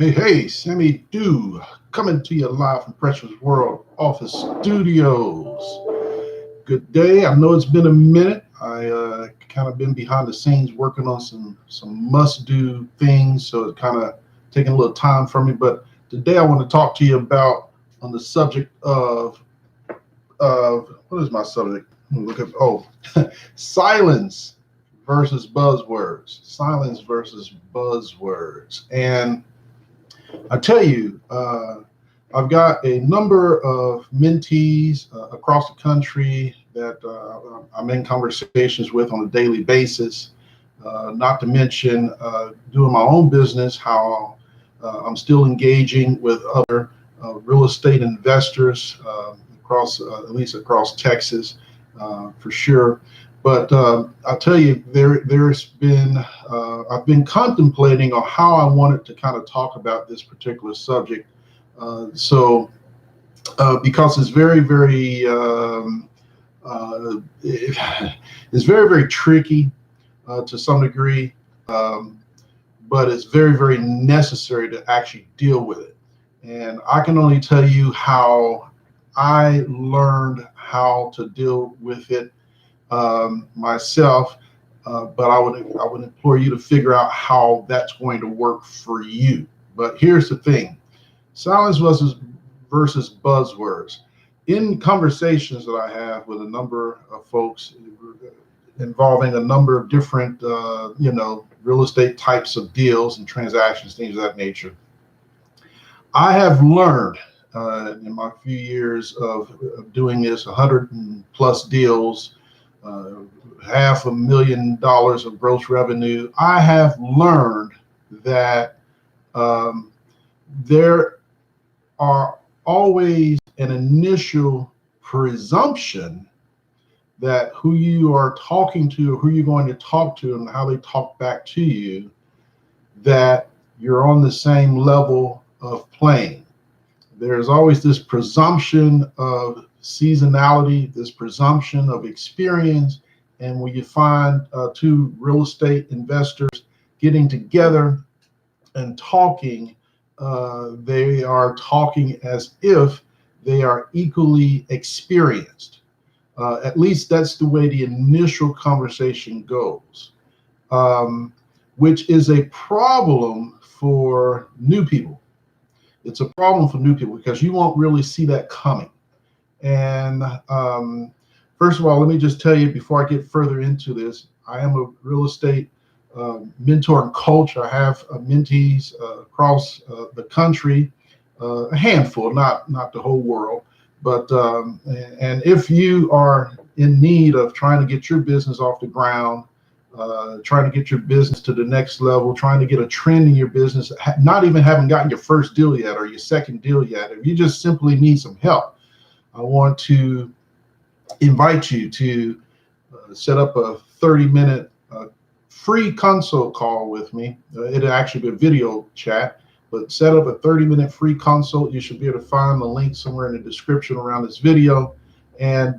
Hey, Sammy-doo, coming to you live from Precious World Office Studios. Good day. I know it's been a minute. I kind of been behind the scenes working on some must-do things, so it's kind of taking a little time from me. But today I want to talk to you about on the subject of what is my subject? Look at silence versus buzzwords. Silence versus buzzwords. And I tell you, I've got a number of mentees across the country that I'm in conversations with on a daily basis. Not to mention doing my own business, how I'm still engaging with other real estate investors across, at least across Texas, for sure. But I'll tell you, there's been, I've been contemplating on how I wanted to kind of talk about this particular subject. Because it's it's very tricky to some degree, but it's very necessary to actually deal with it. And I can only tell you how I learned how to deal with it myself, but I would implore you to figure out how that's going to work for you. But here's the thing: silence versus buzzwords. In conversations that I have with a number of folks involving a number of different, real estate types of deals and transactions, things of that nature, I have learned in my few years of doing this, 100 plus deals, $500,000 of gross revenue. I have learned that there are always an initial presumption that who you are talking to, or who you're going to talk to, and how they talk back to you, that you're on the same level of playing. There's always this presumption of seasonality, this presumption of experience. And when you find two real estate investors getting together and talking, they are talking as if they are equally experienced. At least that's the way the initial conversation goes, which is a problem for new people. It's a problem for new people because you won't really see that coming. And first of all, let me just tell you before I get further into this, I am a real estate mentor and coach. I have mentees across the country, a handful, not the whole world. But and if you are in need of trying to get your business off the ground, trying to get your business to the next level, trying to get a trend in your business, not even having gotten your first deal yet or your second deal yet, if you just simply need some help, I want to invite you to set up a 30-minute free consult call with me. It'll actually be a video chat, but set up a 30-minute free consult. You should be able to find the link somewhere in the description around this video. And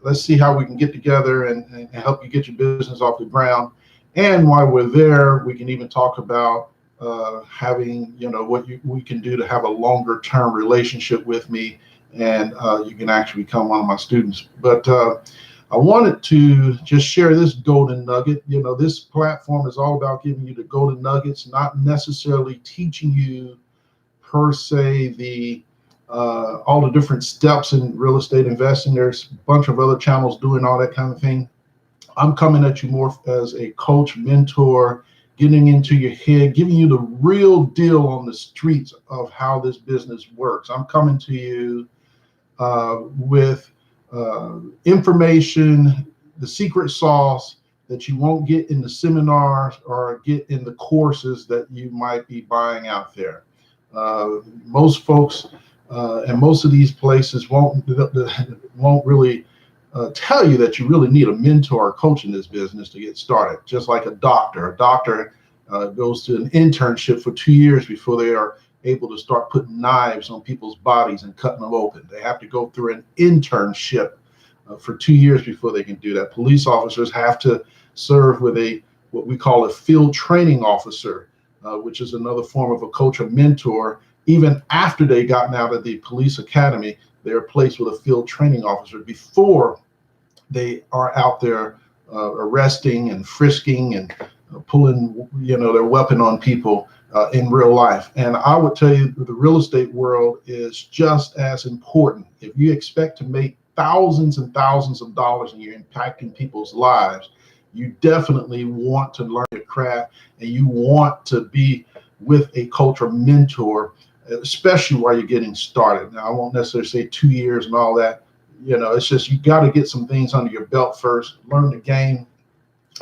let's see how we can get together and help you get your business off the ground. And while we're there, we can even talk about having, what we can do to have a longer term relationship with me. And you can actually become one of my students. But I wanted to just share this golden nugget. This platform is all about giving you the golden nuggets, not necessarily teaching you per se the all the different steps in real estate investing. There's a bunch of other channels doing all that kind of thing. I'm coming at you more as a coach, mentor, getting into your head, giving you the real deal on the streets of how this business works. I'm coming to you with information, the secret sauce that you won't get in the seminars or get in the courses that you might be buying out there. Most folks and most of these places won't really tell you that you really need a mentor or coach in this business to get started. Just like a doctor. A doctor goes to an internship for 2 years before they are able to start putting knives on people's bodies and cutting them open. They have to go through an internship for 2 years before they can do that. Police officers have to serve with what we call a field training officer which is another form of a coach or mentor. Even after they gotten out of the police academy, they're placed with a field training officer before they are out there arresting and frisking and pulling, their weapon on people in real life. And I would tell you, the real estate world is just as important. If you expect to make thousands and thousands of dollars and you're impacting people's lives, you definitely want to learn your craft, and you want to be with a coach or mentor, especially while you're getting started. Now, I won't necessarily say 2 years and all that. It's just, you got to get some things under your belt first, learn the game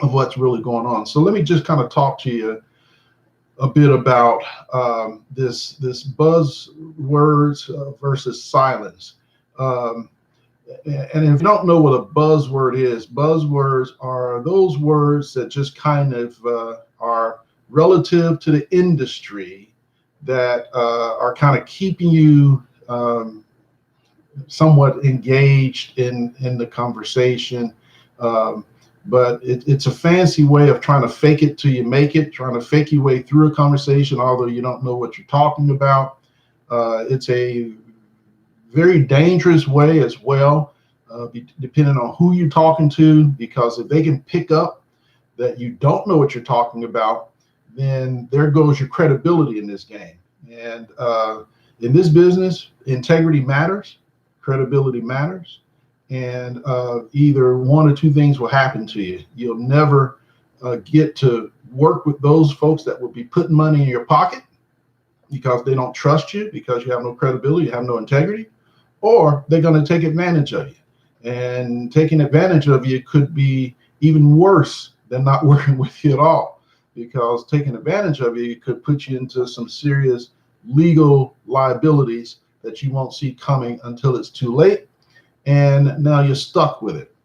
of what's really going on. So let me just kind of talk to you a bit about this buzzwords versus silence. And if you don't know what a buzzword is, buzzwords are those words that just kind of are relative to the industry that are kind of keeping you somewhat engaged in the conversation. But it's a fancy way of trying to fake it till you make it, trying to fake your way through a conversation, although you don't know what you're talking about. It's a very dangerous way as well, depending on who you're talking to, because if they can pick up that you don't know what you're talking about, then there goes your credibility in this game. And in this business, integrity matters, credibility matters, and either one or two things will happen to you. You'll never get to work with those folks that will be putting money in your pocket because they don't trust you, because you have no credibility, you have no integrity, or they're going to take advantage of you. And taking advantage of you could be even worse than not working with you at all, because taking advantage of you could put you into some serious legal liabilities that you won't see coming until it's too late. And now you're stuck with it.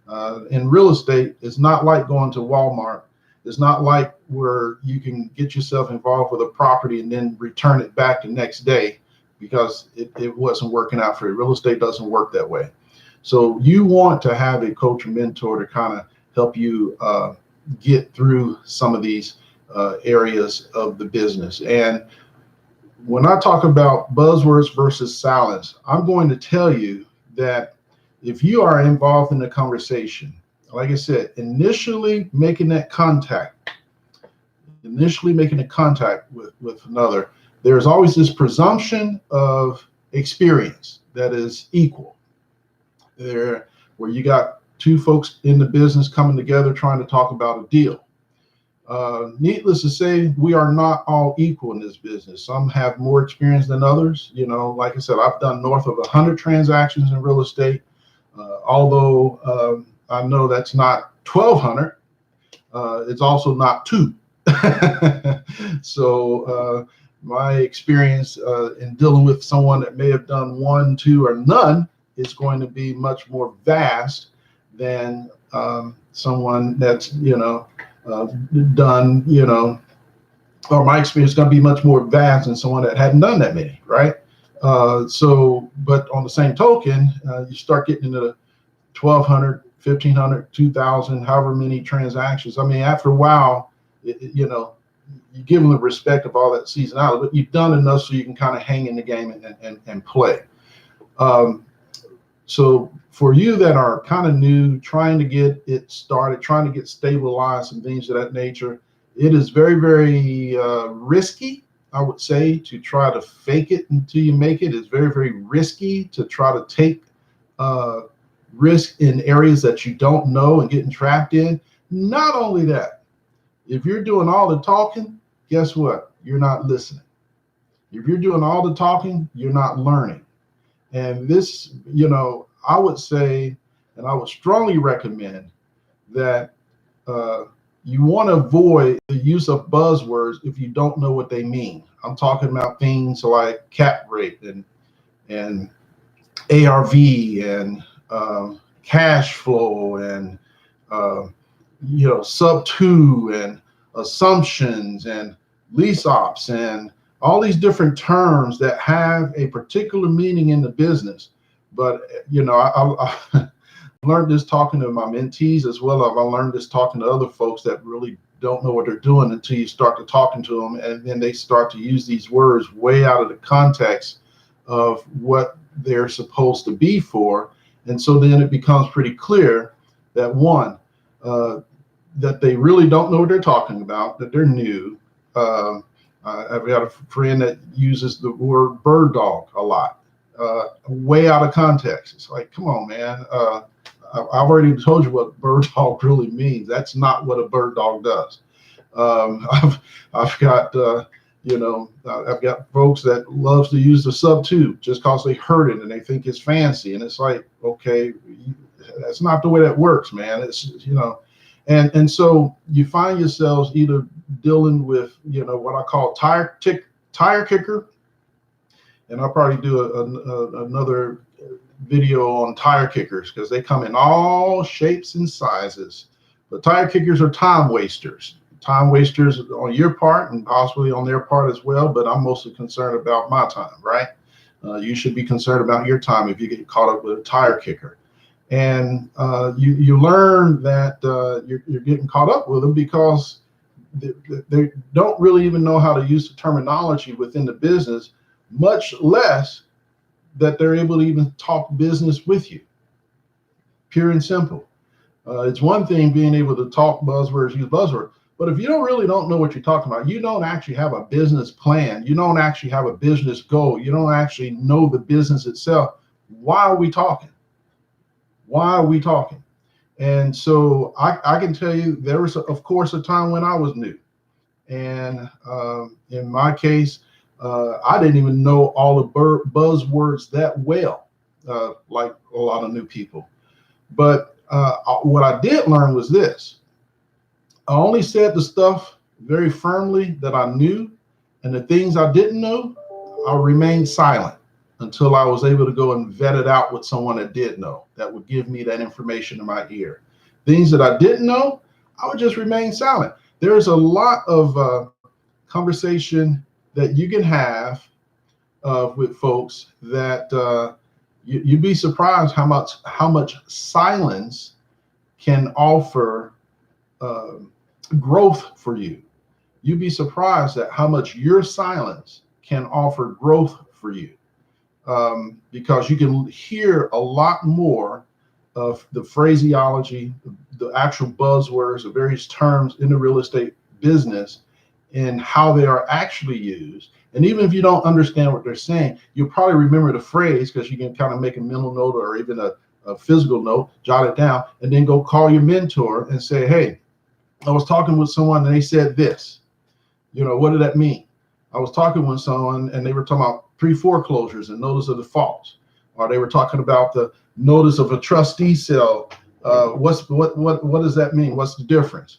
In real estate, it's not like going to Walmart. It's not like where you can get yourself involved with a property and then return it back the next day because it wasn't working out for you. Real estate doesn't work that way. So you want to have a coach or mentor to kind of help you get through some of these areas of the business. And when I talk about buzzwords versus silence, I'm going to tell you that if you are involved in the conversation, like I said, initially making a contact with another, there's always this presumption of experience that is equal. There, where you got two folks in the business coming together trying to talk about a deal. Needless to say, we are not all equal in this business. Some have more experience than others. Like I said, I've done north of 100 transactions in real estate. Although I know that's not 1,200, it's also not 2. So my experience in dealing with someone that may have done 1, 2, or none is going to be much more vast than someone that's done, or my experience is going to be much more vast than someone that hadn't done that many, right? But on the same token, you start getting into the 1,200, 1,500, 2,000, however many transactions. I mean, after a while, you give them the respect of all that seasonality, but you've done enough so you can kind of hang in the game and play. So for you that are kind of new, trying to get it started, trying to get stabilized and things of that nature, it is very, very risky, I would say, to try to fake it until you make it. It's very, very risky to try to take risk in areas that you don't know and getting trapped in. Not only that, if you're doing all the talking, guess what? You're not listening. If you're doing all the talking, you're not learning. And this, I would say, and I would strongly recommend that you want to avoid the use of buzzwords if you don't know what they mean. I'm talking about things like cap rate and ARV and cash flow and sub 2 and assumptions and lease ops and all these different terms that have a particular meaning in the business. But I learned this talking to my mentees as well as I learned this talking to other folks that really don't know what they're doing until you start to talking to them, and then they start to use these words way out of the context of what they're supposed to be for. And so then it becomes pretty clear that one, that they really don't know what they're talking about, that they're new. I've got a friend that uses the word bird dog a lot, way out of context. It's like, come on, man. I've already told you what bird dog really means. That's not what a bird dog does. I've got I've got folks that loves to use the subtube just because they heard it and they think it's fancy, and it's like, okay, that's not the way that works, man. It's and so you find yourselves either dealing with what I call tire kicker, and I'll probably do another video on tire kickers because they come in all shapes and sizes. But tire kickers are time wasters on your part and possibly on their part as well, but I'm mostly concerned about my time, right? You should be concerned about your time if you get caught up with a tire kicker. And you learn that you're getting caught up with them because they don't really even know how to use the terminology within the business, much less that they're able to even talk business with you. Pure and simple. It's one thing being able to talk buzzwords, use buzzwords, but if you don't know what you're talking about, you don't actually have a business plan, you don't actually have a business goal, you don't actually know the business itself, why are we talking? Why are we talking? And so I can tell you there was, of course, a time when I was new. And in my case, I didn't even know all the buzzwords that well, like a lot of new people. But what I did learn was this. I only said the stuff very firmly that I knew, and the things I didn't know, I remained silent until I was able to go and vet it out with someone that did know, that would give me that information in my ear. Things that I didn't know, I would just remain silent. There's a lot of conversation that you can have with folks that you'd be surprised how much silence can offer growth for you. You'd be surprised at how much your silence can offer growth for you, because you can hear a lot more of the phraseology, the actual buzzwords, the various terms in the real estate business and how they are actually used. And even if you don't understand what they're saying, you'll probably remember the phrase because you can kind of make a mental note or even a physical note, jot it down, and then go call your mentor and say, hey, I was talking with someone and they said this. What did that mean? I was talking with someone and they were talking about pre-foreclosures and notice of defaults, or they were talking about the notice of a trustee sale. What does that mean? What's the difference?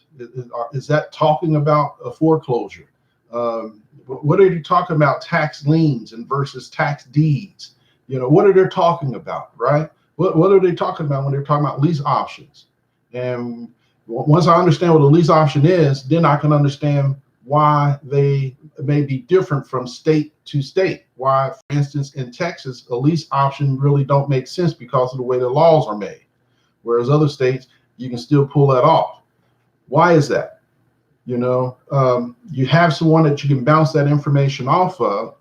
Is that talking about a foreclosure? What are you talking about? Tax liens and versus tax deeds. What are they talking about, right? What are they talking about when they're talking about lease options? And once I understand what a lease option is, then I can understand why they may be different from state to state. Why, for instance, in Texas, a lease option really don't make sense because of the way the laws are made. Whereas other states, you can still pull that off. Why is that? You have someone that you can bounce that information off of.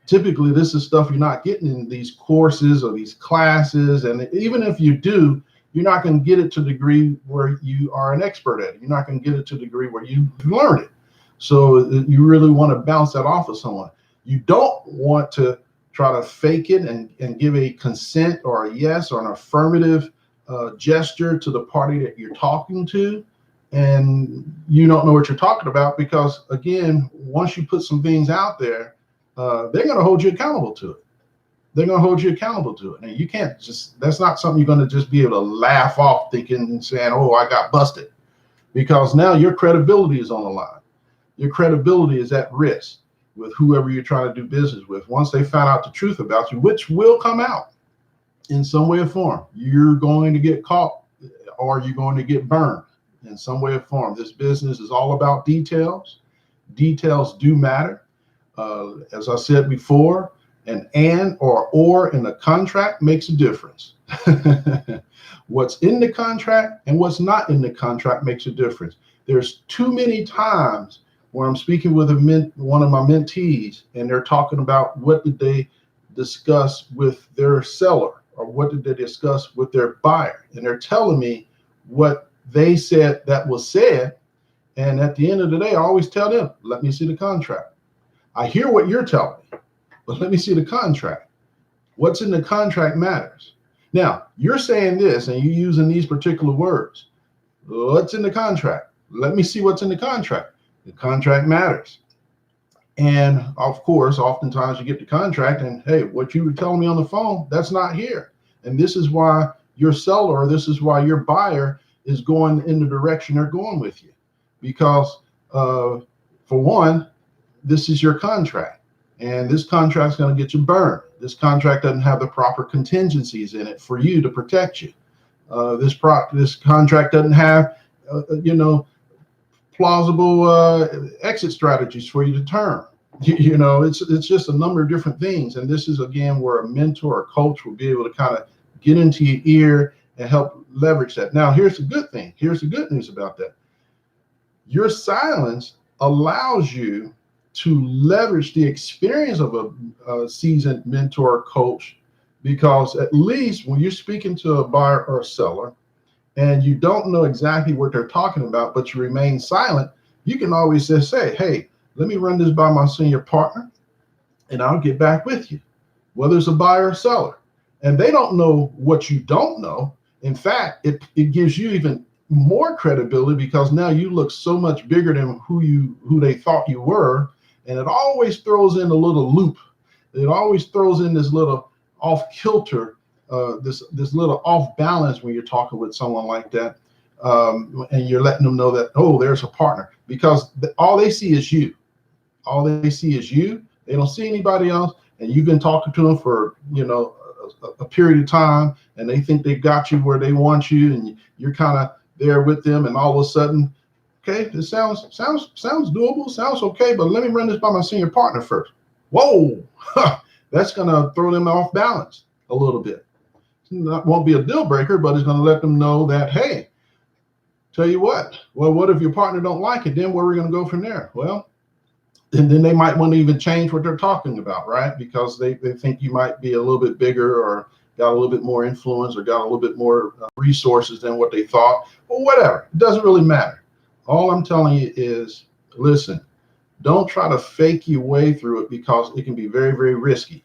Typically, this is stuff you're not getting in these courses or these classes. And even if you do, you're not going to get it to the degree where you are an expert at it. You're not going to get it to the degree where you learned it. So you really want to bounce that off of someone. You don't want to try to fake it and give a consent or a yes or an affirmative gesture to the party that you're talking to, and you don't know what you're talking about, because again, once you put some things out there, they're going to hold you accountable to it. They're going to hold you accountable to it. And you can't that's not something you're going to just be able to laugh off thinking and saying, oh, I got busted, because now your credibility is on the line. Your credibility is at risk with whoever you're trying to do business with. Once they find out the truth about you, which will come out in some way or form, you're going to get caught or you're going to get burned in some way or form. This business is all about details. Details do matter. As I said before, an and or in the contract makes a difference. What's in the contract and what's not in the contract makes a difference. there's too many times where I'm speaking with one of my mentees, and they're talking about what did they discuss with their seller, or what did they discuss with their buyer, and they're telling me what they said that was said. And at the end of the day, I always tell them, let me see the contract. I hear what you're telling me, but let me see the contract. What's in the contract matters. Now, you're saying this and you're using these particular words. What's in the contract? Let me see what's in the contract. The contract matters. And of course, oftentimes you get the contract and, hey, what you were telling me on the phone, that's not here. And this is why your seller, or this is why your buyer is going in the direction they're going with you. Because for one, this is your contract. And this contract's going to get you burned. This contract doesn't have the proper contingencies in it for you to protect you. This contract doesn't have, plausible exit strategies for you to turn. It's just a number of different things. And this is, again, where a mentor or coach will be able to kind of get into your ear and help leverage that. Now, here's the good thing. Here's the good news about that. Your silence allows you to leverage the experience of a seasoned mentor or coach, because at least when you're speaking to a buyer or a seller and you don't know exactly what they're talking about, but you remain silent, you can always just say, hey, let me run this by my senior partner and I'll get back with you, whether it's a buyer or seller. And they don't know what you don't know. In fact, it gives you even more credibility, because now you look so much bigger than who they thought you were. And it always throws in a little loop. It always throws in this little off kilter, this little off balance when you're talking with someone like that. And you're letting them know that, oh, there's a partner, because all they see is you. All they see is you. They don't see anybody else. And you've been talking to them for, a period of time, and they think they got you where they want you, and you're kind of there with them. And all of a sudden, okay, this sounds doable, sounds okay, but let me run this by my senior partner first. Whoa, that's gonna throw them off balance a little bit. It won't be a deal breaker, but it's gonna let them know that, hey, tell you what, well, what if your partner don't like it? Then where are we gonna go from there? Well, and then they might want to even change what they're talking about, right? Because they think you might be a little bit bigger, or got a little bit more influence, or got a little bit more resources than what they thought, or whatever. It doesn't really matter. All I'm telling you is, listen, don't try to fake your way through it, because it can be very, very risky.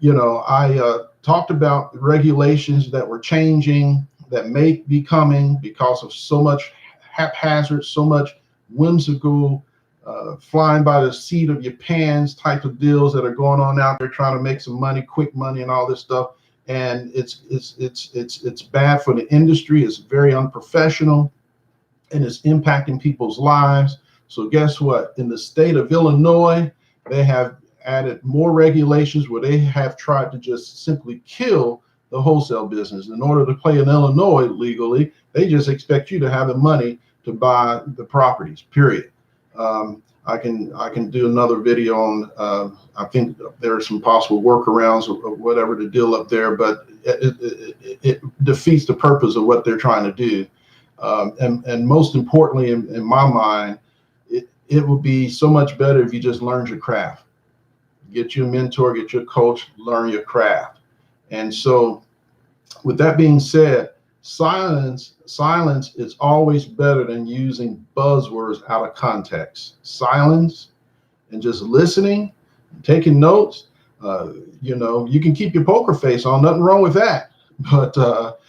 I talked about regulations that were changing, that may be coming because of so much haphazard, so much whimsical, flying by the seat of your pants type of deals that are going on out there, trying to make some money, quick money, and all this stuff. And it's bad for the industry. It's very unprofessional, and it's impacting people's lives. So guess what? In the state of Illinois, they have added more regulations where they have tried to just simply kill the wholesale business. In order to play in Illinois legally, they just expect you to have the money to buy the properties, period. I can do another video on, I think there are some possible workarounds of whatever the deal up there, but it defeats the purpose of what they're trying to do. And most importantly, in my mind, it would be so much better if you just learned your craft. Get you a mentor, get your coach, learn your craft. And so with that being said, silence is always better than using buzzwords out of context. Silence and just listening, taking notes. You can keep your poker face on, nothing wrong with that. But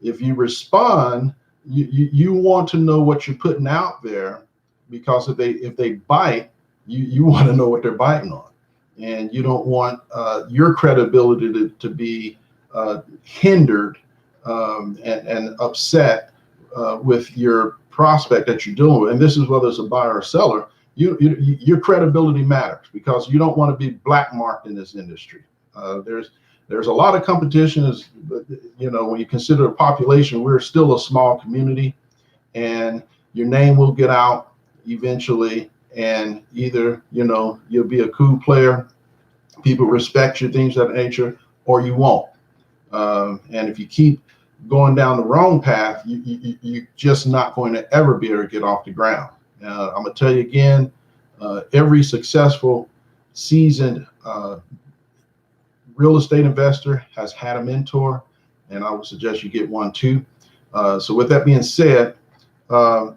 if you respond, you want to know what you're putting out there, because if they bite, you want to know what they're biting on, and you don't want your credibility to be hindered and upset with your prospect that you're dealing with. And this is whether it's a buyer or seller. Your credibility matters, because you don't want to be black marked in this industry. There's a lot of competition. When you consider the population, we're still a small community, and your name will get out eventually. And either you'll be a cool player, people respect you, things of that nature, or you won't. And if you keep going down the wrong path, you're just not going to ever be able to get off the ground. I'm going to tell you again, every successful, seasoned real estate investor has had a mentor, and I would suggest you get one too. So with that being said, I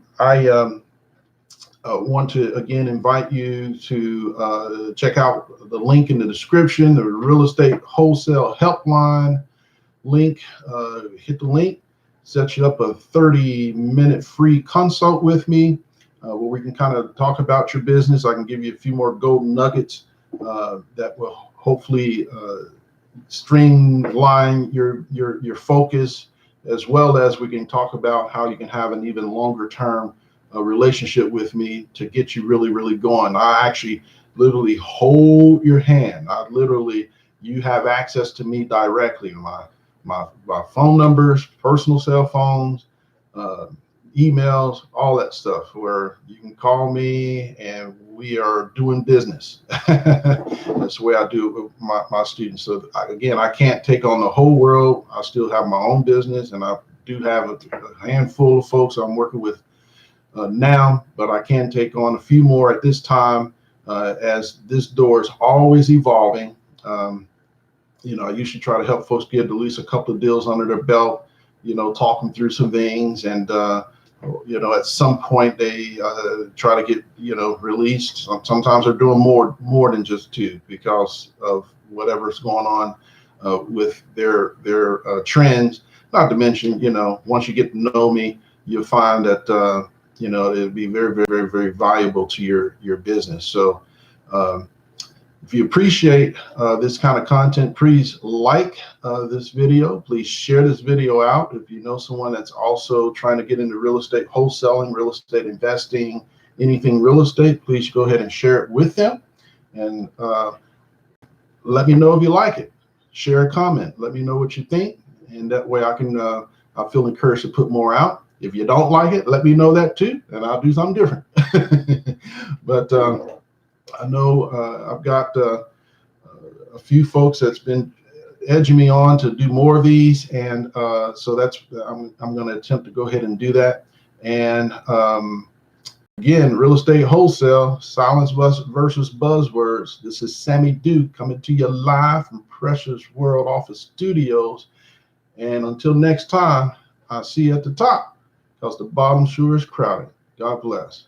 want to again invite you to check out the link in the description, the Real Estate Wholesale Helpline link. Hit the link, set you up a 30-minute free consult with me, where we can kind of talk about your business. I can give you a few more golden nuggets that will hopefully streamline your focus, as well as we can talk about how you can have an even longer term relationship with me to get you really going. I actually literally hold your hand. You have access to me directly. My phone numbers, personal cell phones, emails, all that stuff, where you can call me and we are doing business. That's the way I do it with my students. So again, I can't take on the whole world. I still have my own business, and I do have a handful of folks I'm working with now, but I can take on a few more at this time, as this door is always evolving. I usually try to help folks get at least a couple of deals under their belt, talk them through some things, and at some point they try to get released. Sometimes they're doing more than just two because of whatever's going on with their trends. Not to mention, once you get to know me, you'll find that it'll be very valuable to your business. So if you appreciate this kind of content, please like this video. Please share this video out. If you know someone that's also trying to get into real estate wholesaling, real estate investing, anything real estate, please go ahead and share it with them. And let me know if you like it. Share a comment. Let me know what you think. And that way I feel encouraged to put more out. If you don't like it, let me know that too, and I'll do something different. But I know I've got a few folks that's been edging me on to do more of these, and so I'm going to attempt to go ahead and do that. And again, real estate wholesale, silence versus buzzwords. This is Sammy-doo coming to you live from Precious World Office Studios. And until next time, I'll see you at the top, because the bottom sure is crowded. God bless.